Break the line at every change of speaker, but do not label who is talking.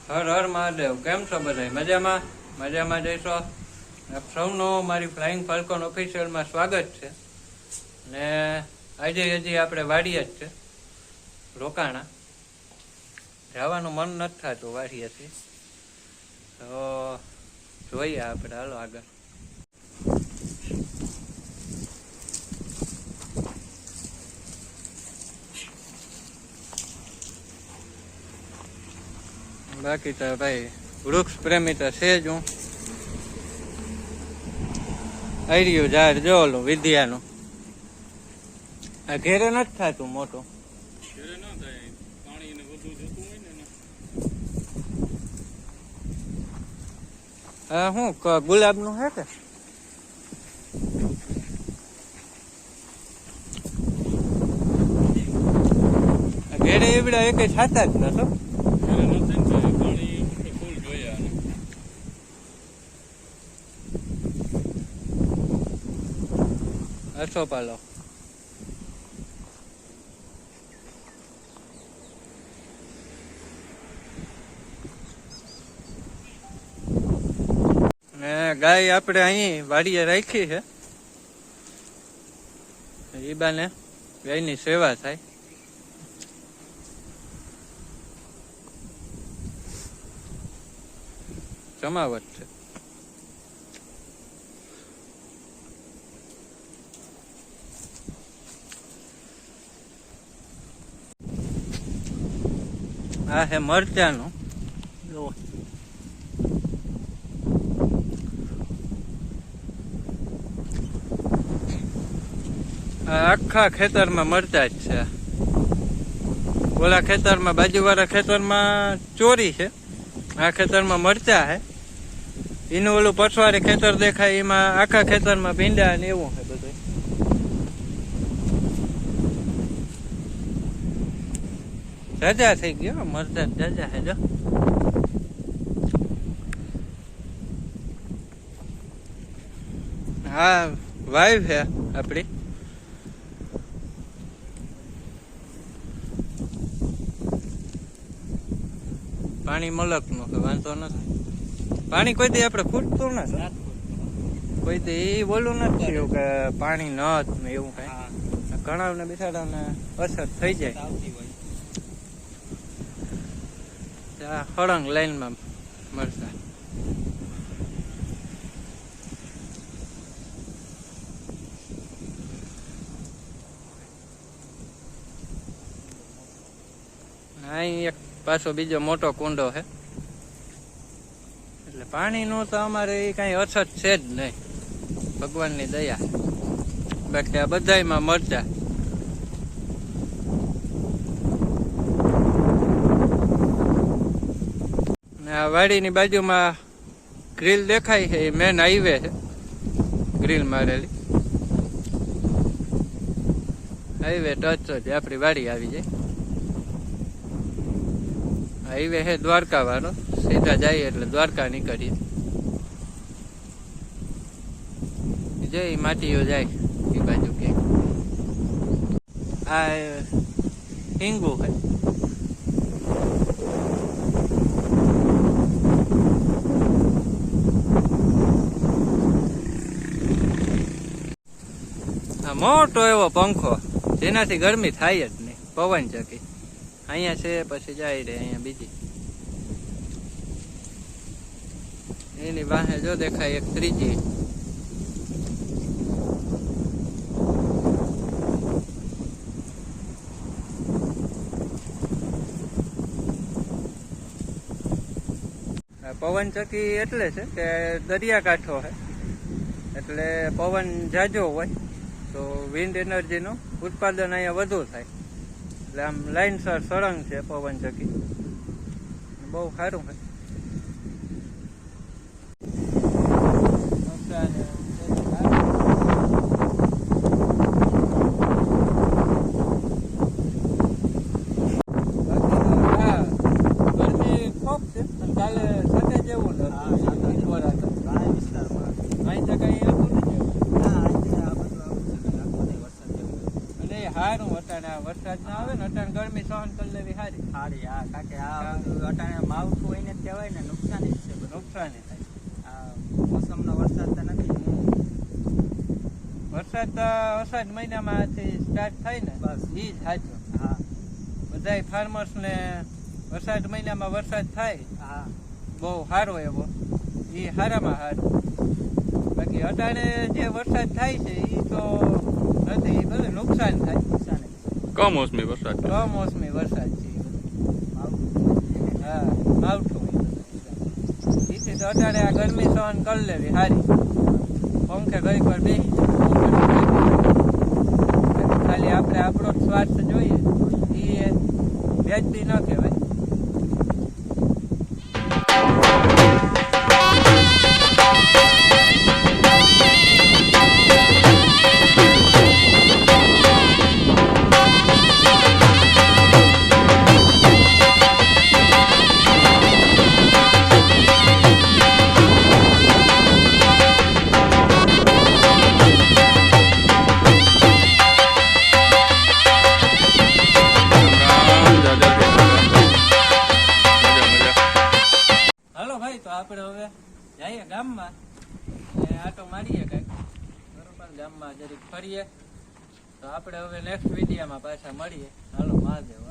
હર હર મહાદેવ. કેમ છો બધા? મજામાં? મજામાં જઈશો. આપ સૌનો મારી ફ્લાઇંગ ફાલ્કોન ઓફિશિયલમાં સ્વાગત છે. ને આજે હજી આપણે વાડીએ જ છે, રોકાણા. જવાનું મન નથી થતું વાડીએથી, તો જોઈએ આપણે. હાલો આગળ. બાકી તો ભાઈ વૃક્ષ પ્રેમી તો છે જ હું. આવી રહ્યું ઝાડ જો ઓલું વિદ્યાનું. આ ઘેરે નથી થતું મોટું. હા શું ગુલાબ નું હે કે? ઘેરે એવડા એક થતા જ નતો. અસો પાલો ને ગાય આપણે અહીં વાડીએ રાખી છે. એ બાને ગાયની સેવા થાય. જમાવટ છે. આ હે મરચાનું. આખા ખેતરમાં મરચા જ છે. ઓલા ખેતરમાં, બાજુવાળા ખેતરમાં ચોરી છે, આ ખેતરમાં મરચા છે. એનું ઓલું પછવાડે ખેતર દેખાય, એમાં આખા ખેતરમાં ભીંડા ને એવું છે બધું. જાજા થઈ ગયો મરચા, જાજા છે જો. હા વાઈવ છે આપડી. પાણી મલક નું વાંધો નથી. પાણી કોઈ દી આપડે ખૂટતું નથી. કોઈ દી એ બોલું નથી થયું કે પાણી ન ને એવું કઈ. ઘણા ને બિચારાને અસર થઈ જાય. હળંગ લાઈનમાં મરચા. અહીં એક પાછો બીજો મોટો કુંડો છે, એટલે પાણીનું તો અમારે કઈ અછત છે જ નહીં, ભગવાનની દયા. બાકી આ બધાયમાં મરચા. આ વાડીની બાજુમાં ગ્રીલ દેખાય છે, એ મેન હાઈવે છે. ગ્રીલ મારેલી હાઈવે ટચ જ આપણી વાડી આવી જાય. હાઈવે છે દ્વારકા વાળો, સીધા જઈએ એટલે દ્વારકા નીકળીએ. જઈ માટીઓ જાય એ બાજુ કે. આ હિંગુ છે. મોટો એવો પંખો, જેનાથી ગરમી થાય જ નહીં, પવન ચકી. અહીંયા છે, પછી જાય રે અહીંયા બીજી. એની વાહે જો દેખાય એક ત્રીજી. પવન ચકી એટલે છે કે દરિયાકાંઠો છે, એટલે પવન જાજો હોય તો વિન્ડ એનર્જીનું ઉત્પાદન અહીંયા વધુ થાય. એટલે આમ લાઈનસર સળંગ છે પવન ચકી, બહુ સારું છે. ગરમી ખૂબ છે, કાલે સતે જેવું નથી. અહીં તો કઈ હતું નથી. સારું અટાણે વરસાદ ના આવે ને, અટાણે ગરમી સહન કરી લેવી સારી.
હા, કારણ કે આ બધું અટાણે માવઠું હોય ને જ કહેવાય ને, નુકસાની જ છે બધું.
નુકસાની થાય.
આ મોસમનો વરસાદ તો નથી.
વરસાદ મહિનામાંથી સ્ટાર્ટ થાય ને
બસ.
ઈ જ સાચો.
હા
બધાય ફાર્મર્સ ને વરસાદ મહિનામાં વરસાદ થાય
હા
બહુ સારો એવો, ઈ સારામાં સારું. બાકી અટાણે જે વરસાદ થાય છે ઈ તો નથી, ઈ બધું નુકસાન થાય.
નુકસાની જ છે.
કમોસમી વરસાદ.
કમોસમી વરસાદ છે ઈ બધું.
માવઠું
હા, માવઠું ઈ બધું. ઈથી તો અટાણે આ ગરમી સહન કરી લેવી સારી. પંખે ઘડીક વાર બેસી ખાલી આપણે આપણો જ સ્વાર્થ જોઈએ, ઈ વ્યાજબી ન કહેવાય. હાલો ભાઈ, તો આપણે હવે જઈએ ગામમાં ને આટો મારીએ કંઈક, બરોબર? ગામમાં જરીક ફરીએ. તો આપણે હવે નેક્સ્ટ વિડીયોમાં પાછા મળીએ. હાલો, મહાદેવ.